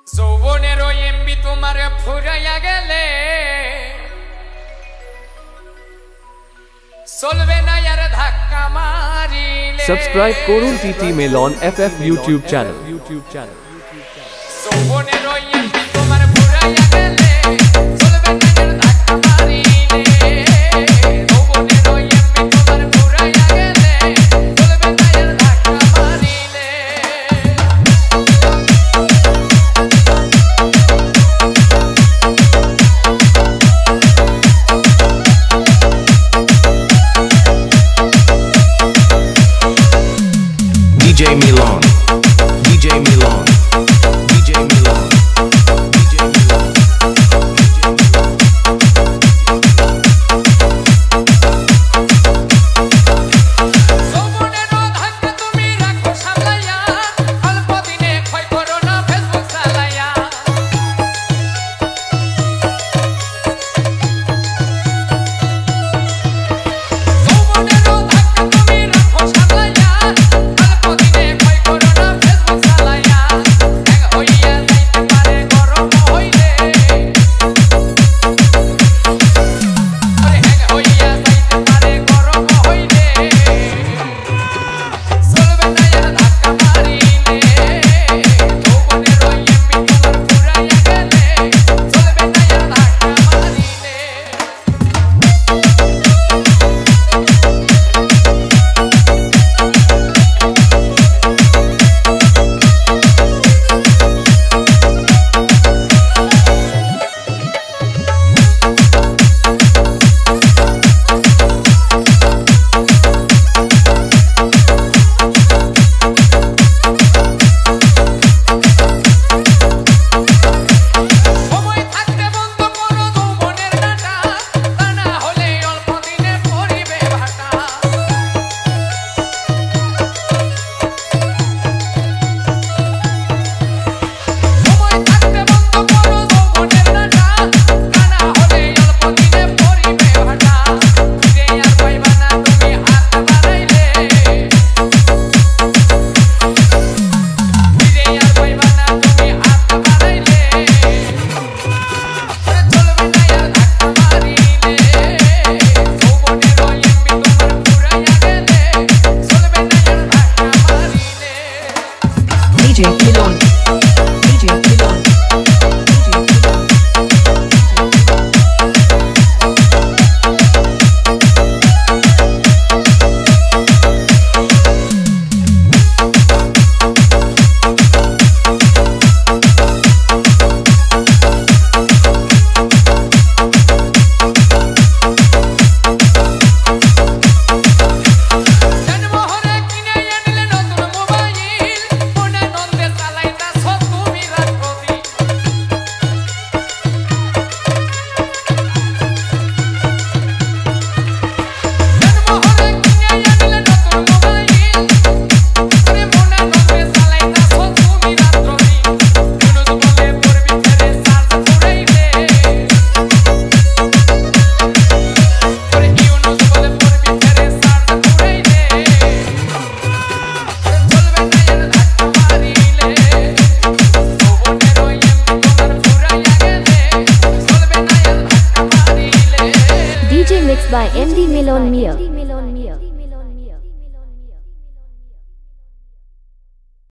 যৌবনেরও MB তোমার ফুরাইয়া গেলে চলবে না আর ধাক্কা মারিলে। Subscribe Korun TT Melon FF YouTube channel. যৌবনেরও এমবি তোমার ফুরাইয়া গেলে চলবে না আর ধাক্কা মারিলে। যৌবনেরও এমবি তোমার ফুরাইয়া গেলে চলবে না আর ধাক্কা মারিলে। DJ Melon, DJ Melon, DJ Melon, DJ Melon, DJ যৌবনেরও ধাক্কা তুমি রাখো সামলাইয়া, অল্প দিনে ক্ষয় করো না ফেসবুক চালাইয়া। যৌবনেরও ধাক্কা তুমি রাখো সামলাইয়া, অল্প দিনে ক্ষয় করো না ফেসবুক চালাইয়া। এক হইয়া যাইতে পারে গরম হইলে, ওরে এক হইয়া যাইতে পারে গরম হইলে। চলবে না আর ধাক্কা মারিলে। যৌবনেরও এমবি তোমার ফুরাইয়া গেলে চলবে না আর ধাক্কা মারিলে। সময় থাকতে বন্ধ করো যৌবনের ডাটা, তা না হলে অল্প দিনে পড়িবে ভাটা। সময় থাকতে বন্ধ করো যৌবনের ডাটা, তা না হলে অল্প দিনে পড়িবে ভাটা। ফিরে আর পাইবা না তুমি হাত বাড়াইলে, ফিরে আর পাইবা না তুমি হাত বাড়াইলে। চলবে না আর ধাক্কা মারিলে। যৌবনেরও এমবি তোমার ফুরাইয়া গেলে চলবে না আর ধাক্কা মারিলে। DJ Melon, DJ Melon, DJ Melon. জন্মহরে কিনে আনলে নতুন মোবাইল, মনে নন্দে চালাইতাছ তুমি রাত্রি। জন্মহরে কিনে আনলে নতুন মোবাইল, ওরে মনে নন্দে চালাইতাছ তুমি রাত্রি। ইউনুস বলে পড়বি ছেড়ে চার্জ ফুরাইলে, ওরে ইউনুস বলে পড়বি ছেড়ে চার্জ ফুরাইলে। চলবে না আর ধাক্কা মারিলে। যৌবনেরও এমবি তোমার ফুরাইয়া গেলে চলবে না আর ধাক্কা মারিলে। DJ mixed by MD Melon Mia.